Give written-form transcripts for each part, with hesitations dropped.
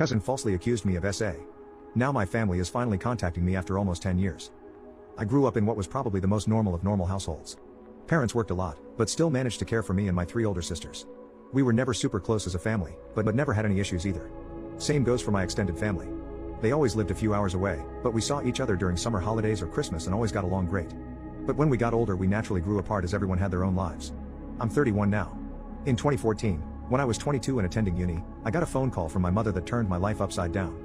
Cousin falsely accused me of SA. Now my family is finally contacting me after almost 10 years. I grew up in what was probably the most normal of normal households. Parents worked a lot, but still managed to care for me and my 3 older sisters. We were never super close as a family, but never had any issues either. Same goes for my extended family. They always lived a few hours away, but we saw each other during summer holidays or Christmas and always got along great. But when we got older we naturally grew apart as everyone had their own lives. I'm 31 now. In 2014, when I was 22 and attending uni, I got a phone call from my mother that turned my life upside down.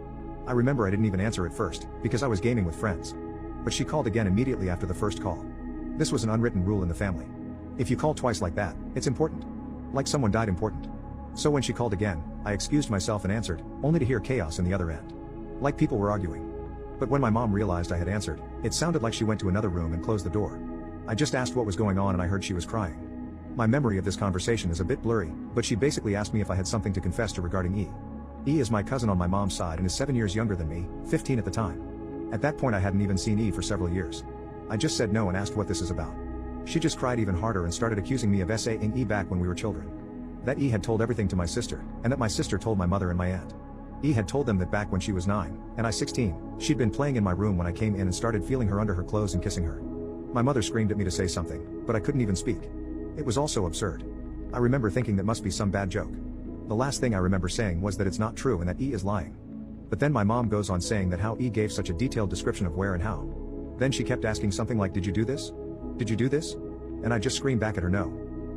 I remember I didn't even answer at first, because I was gaming with friends. But she called again immediately after the first call. This was an unwritten rule in the family. If you call twice like that, it's important. Like someone died important. So when she called again, I excused myself and answered, only to hear chaos in the other end. Like people were arguing. But when my mom realized I had answered, it sounded like she went to another room and closed the door. I just asked what was going on and I heard she was crying. My memory of this conversation is a bit blurry, but she basically asked me if I had something to confess to regarding E. E is my cousin on my mom's side and is 7 years younger than me, 15 at the time. At that point I hadn't even seen E for several years. I just said no and asked what this is about. She just cried even harder and started accusing me of SA-ing E back when we were children. That E had told everything to my sister, and that my sister told my mother and my aunt. E had told them that back when she was 9, and I 16, she'd been playing in my room when I came in and started feeling her under her clothes and kissing her. My mother screamed at me to say something, but I couldn't even speak. It was all so absurd. I remember thinking that must be some bad joke. The last thing I remember saying was that it's not true and that E is lying. But then my mom goes on saying that how E gave such a detailed description of where and how. Then she kept asking something like, did you do this? Did you do this? And I just screamed back at her no.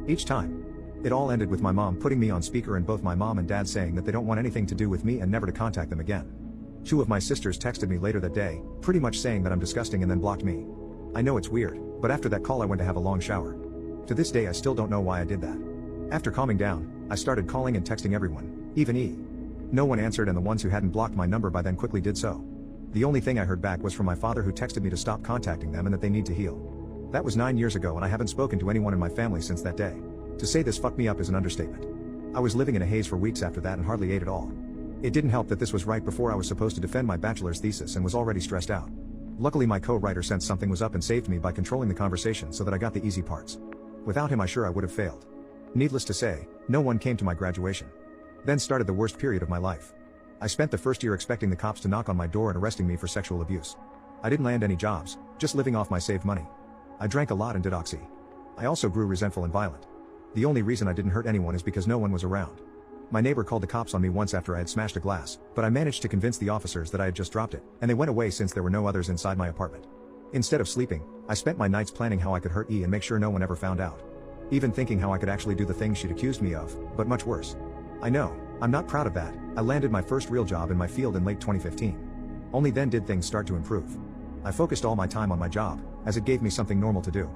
Each time. It all ended with my mom putting me on speaker and both my mom and dad saying that they don't want anything to do with me and never to contact them again. 2 of my sisters texted me later that day, pretty much saying that I'm disgusting and then blocked me. I know it's weird, but after that call I went to have a long shower. To this day I still don't know why I did that. After calming down, I started calling and texting everyone, even E. No one answered and the ones who hadn't blocked my number by then quickly did so. The only thing I heard back was from my father who texted me to stop contacting them and that they need to heal. That was 9 years ago and I haven't spoken to anyone in my family since that day. To say this fucked me up is an understatement. I was living in a haze for weeks after that and hardly ate at all. It didn't help that this was right before I was supposed to defend my bachelor's thesis and was already stressed out. Luckily my co-writer sensed something was up and saved me by controlling the conversation so that I got the easy parts. Without him I would have failed. Needless to say, no one came to my graduation. Then started the worst period of my life. I spent the first year expecting the cops to knock on my door and arresting me for sexual abuse. I didn't land any jobs, just living off my saved money. I drank a lot and did oxy. I also grew resentful and violent. The only reason I didn't hurt anyone is because no one was around. My neighbor called the cops on me once after I had smashed a glass, but I managed to convince the officers that I had just dropped it, and they went away since there were no others inside my apartment. Instead of sleeping, I spent my nights planning how I could hurt E and make sure no one ever found out. Even thinking how I could actually do the things she'd accused me of, but much worse. I know, I'm not proud of that. I landed my first real job in my field in late 2015. Only then did things start to improve. I focused all my time on my job, as it gave me something normal to do.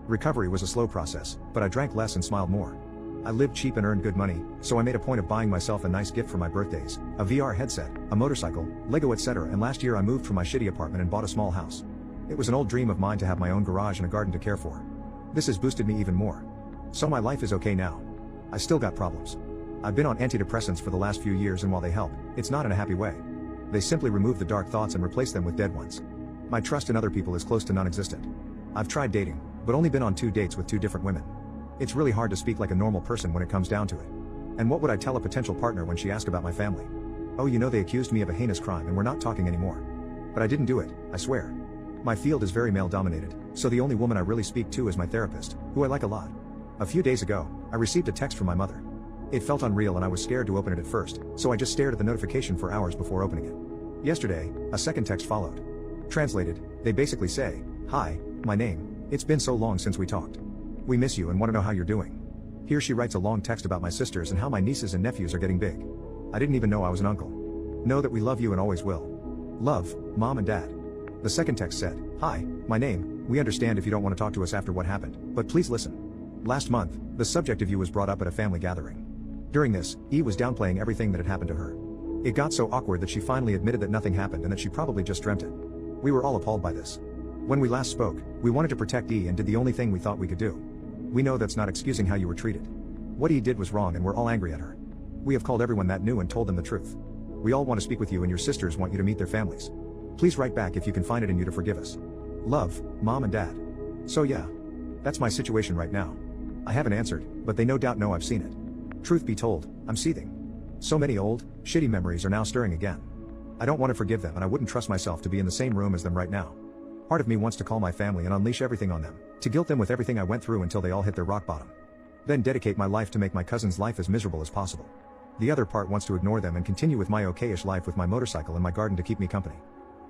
Recovery was a slow process, but I drank less and smiled more. I lived cheap and earned good money, so I made a point of buying myself a nice gift for my birthdays, a VR headset, a motorcycle, Lego etc. And last year I moved from my shitty apartment and bought a small house. It was an old dream of mine to have my own garage and a garden to care for. This has boosted me even more. So my life is okay now. I still got problems. I've been on antidepressants for the last few years and while they help, it's not in a happy way. They simply remove the dark thoughts and replace them with dead ones. My trust in other people is close to non-existent. I've tried dating, but only been on 2 dates with 2 different women. It's really hard to speak like a normal person when it comes down to it. And what would I tell a potential partner when she asked about my family? Oh, you know, they accused me of a heinous crime and we're not talking anymore. But I didn't do it, I swear. My field is very male dominated, so the only woman I really speak to is my therapist, who I like a lot. A few days ago, I received a text from my mother. It felt unreal and I was scared to open it at first, so I just stared at the notification for hours before opening it. Yesterday, a second text followed. Translated, they basically say, "Hi, my name, it's been so long since we talked. We miss you and want to know how you're doing." Here she writes a long text about my sisters and how my nieces and nephews are getting big. I didn't even know I was an uncle. Know that we love you and always will. Love, Mom and Dad. The second text said, "Hi, my name, we understand if you don't want to talk to us after what happened, but please listen. Last month, the subject of you was brought up at a family gathering. During this, E was downplaying everything that had happened to her. It got so awkward that she finally admitted that nothing happened and that she probably just dreamt it. We were all appalled by this. When we last spoke, we wanted to protect E and did the only thing we thought we could do. We know that's not excusing how you were treated. What E did was wrong and we're all angry at her. We have called everyone that knew and told them the truth. We all want to speak with you and your sisters want you to meet their families. Please write back if you can find it in you to forgive us. Love, Mom and Dad." So yeah. That's my situation right now. I haven't answered, but they no doubt know I've seen it. Truth be told, I'm seething. So many old, shitty memories are now stirring again. I don't want to forgive them and I wouldn't trust myself to be in the same room as them right now. Part of me wants to call my family and unleash everything on them, to guilt them with everything I went through until they all hit their rock bottom. Then dedicate my life to make my cousin's life as miserable as possible. The other part wants to ignore them and continue with my okay-ish life with my motorcycle and my garden to keep me company.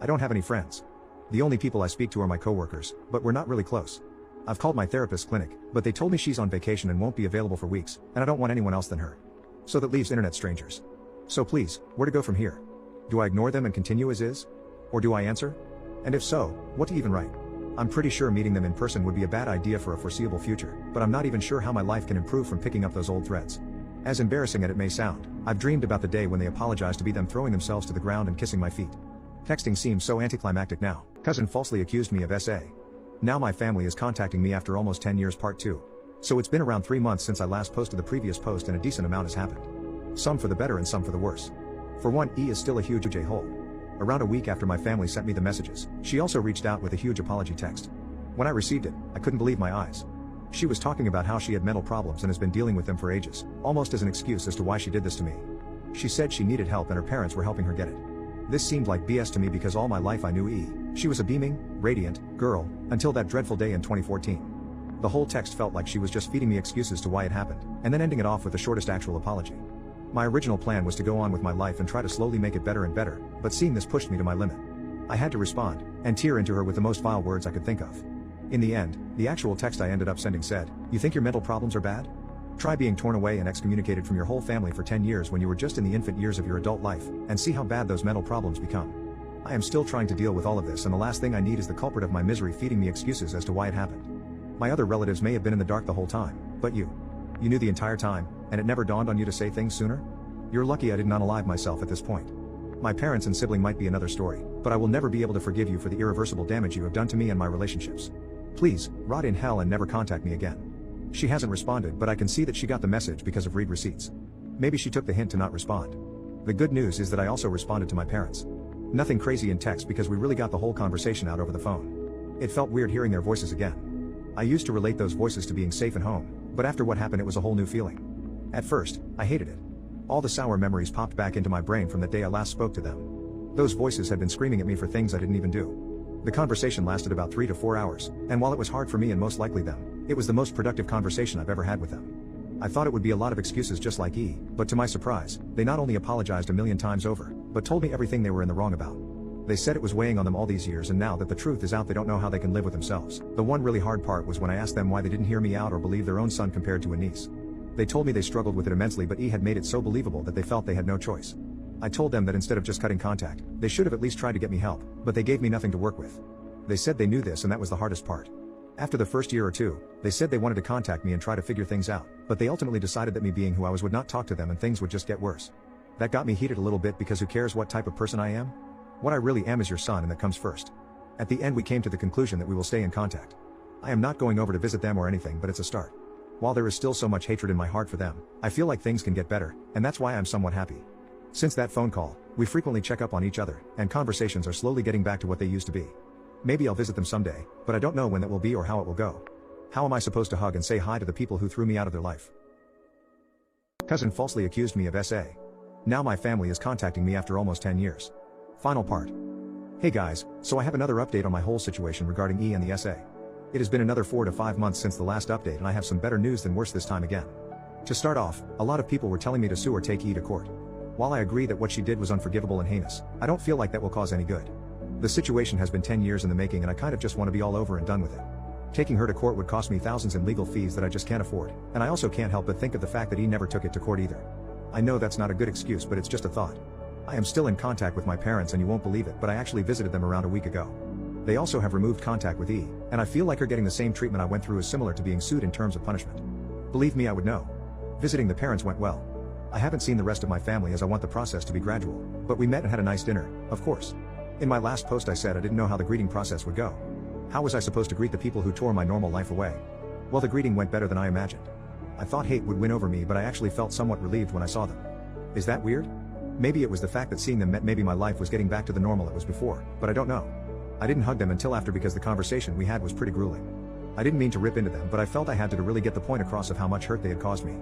I don't have any friends. The only people I speak to are my coworkers, but we're not really close. I've called my therapist's clinic, but they told me she's on vacation and won't be available for weeks, and I don't want anyone else than her. So that leaves internet strangers. So please, where to go from here? Do I ignore them and continue as is? Or do I answer? And if so, what to even write? I'm pretty sure meeting them in person would be a bad idea for a foreseeable future, but I'm not even sure how my life can improve from picking up those old threads. As embarrassing as it may sound, I've dreamed about the day when they apologize to be them throwing themselves to the ground and kissing my feet. Texting seems so anticlimactic now. Cousin falsely accused me of SA. Now my family is contacting me after almost 10 years part 2. So it's been around 3 months since I last posted the previous post and a decent amount has happened. Some for the better and some for the worse. For one, E is still a huge J-hole. Around a week after my family sent me the messages, she also reached out with a huge apology text. When I received it, I couldn't believe my eyes. She was talking about how she had mental problems and has been dealing with them for ages, almost as an excuse as to why she did this to me. She said she needed help and her parents were helping her get it. This seemed like BS to me because all my life I knew E. She was a beaming, radiant girl, until that dreadful day in 2014. The whole text felt like she was just feeding me excuses to why it happened, and then ending it off with the shortest actual apology. My original plan was to go on with my life and try to slowly make it better and better, but seeing this pushed me to my limit. I had to respond, and tear into her with the most vile words I could think of. In the end, the actual text I ended up sending said, "You think your mental problems are bad? Try being torn away and excommunicated from your whole family for 10 years when you were just in the infant years of your adult life, and see how bad those mental problems become. I am still trying to deal with all of this and the last thing I need is the culprit of my misery feeding me excuses as to why it happened. My other relatives may have been in the dark the whole time, but you knew the entire time, and it never dawned on you to say things sooner? You're lucky I didn't unalive myself at this point. My parents and sibling might be another story, but I will never be able to forgive you for the irreversible damage you have done to me and my relationships. Please, rot in hell and never contact me again." She hasn't responded, but I can see that she got the message because of read receipts. Maybe she took the hint to not respond. The good news is that I also responded to my parents. Nothing crazy in text because we really got the whole conversation out over the phone. It felt weird hearing their voices again. I used to relate those voices to being safe and home, but after what happened it was a whole new feeling. At first, I hated it. All the sour memories popped back into my brain from the day I last spoke to them. Those voices had been screaming at me for things I didn't even do. The conversation lasted about 3 to 4 hours, and while it was hard for me and most likely them, it was the most productive conversation I've ever had with them. I thought it would be a lot of excuses just like E, but to my surprise, they not only apologized a million times over, but told me everything they were in the wrong about. They said it was weighing on them all these years and now that the truth is out they don't know how they can live with themselves. The one really hard part was when I asked them why they didn't hear me out or believe their own son compared to a niece. They told me they struggled with it immensely but E had made it so believable that they felt they had no choice. I told them that instead of just cutting contact, they should have at least tried to get me help, but they gave me nothing to work with. They said they knew this and that was the hardest part. After the first year or two, they said they wanted to contact me and try to figure things out, but they ultimately decided that me being who I was would not talk to them and things would just get worse. That got me heated a little bit because who cares what type of person I am? What I really am is your son and that comes first. At the end we came to the conclusion that we will stay in contact. I am not going over to visit them or anything but it's a start. While there is still so much hatred in my heart for them, I feel like things can get better, and that's why I'm somewhat happy. Since that phone call, we frequently check up on each other, and conversations are slowly getting back to what they used to be. Maybe I'll visit them someday, but I don't know when that will be or how it will go. How am I supposed to hug and say hi to the people who threw me out of their life? Cousin falsely accused me of SA. Now my family is contacting me after almost 10 years. Final part. Hey guys, so I have another update on my whole situation regarding E and the SA. It has been another 4 to 5 months since the last update and I have some better news than worse this time again. To start off, a lot of people were telling me to sue or take E to court. While I agree that what she did was unforgivable and heinous, I don't feel like that will cause any good. The situation has been 10 years in the making and I kind of just want to be all over and done with it. Taking her to court would cost me thousands in legal fees that I just can't afford, and I also can't help but think of the fact that E never took it to court either. I know that's not a good excuse but it's just a thought. I am still in contact with my parents and you won't believe it but I actually visited them around a week ago. They also have removed contact with E, and I feel like her getting the same treatment I went through is similar to being sued in terms of punishment. Believe me I would know. Visiting the parents went well. I haven't seen the rest of my family as I want the process to be gradual, but we met and had a nice dinner, of course. In my last post I said I didn't know how the greeting process would go. How was I supposed to greet the people who tore my normal life away? Well, the greeting went better than I imagined. I thought hate would win over me but I actually felt somewhat relieved when I saw them. Is that weird? Maybe it was the fact that seeing them meant maybe my life was getting back to the normal it was before, but I don't know. I didn't hug them until after because the conversation we had was pretty grueling. I didn't mean to rip into them but I felt I had to really get the point across of how much hurt they had caused me.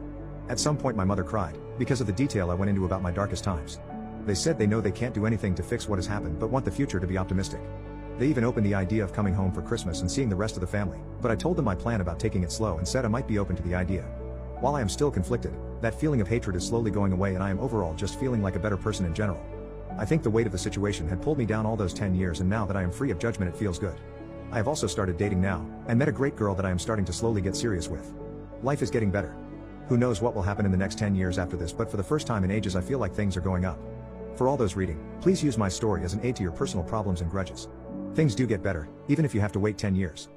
At some point my mother cried, because of the detail I went into about my darkest times. They said they know they can't do anything to fix what has happened but want the future to be optimistic. They even opened the idea of coming home for Christmas and seeing the rest of the family, but I told them my plan about taking it slow and said I might be open to the idea. While I am still conflicted, that feeling of hatred is slowly going away and I am overall just feeling like a better person in general. I think the weight of the situation had pulled me down all those 10 years, and now that I am free of judgment it feels good. I have also started dating now, and met a great girl that I am starting to slowly get serious with. Life is getting better. Who knows what will happen in the next 10 years after this, but for the first time in ages I feel like things are going up. For all those reading, please use my story as an aid to your personal problems and grudges. Things do get better, even if you have to wait 10 years.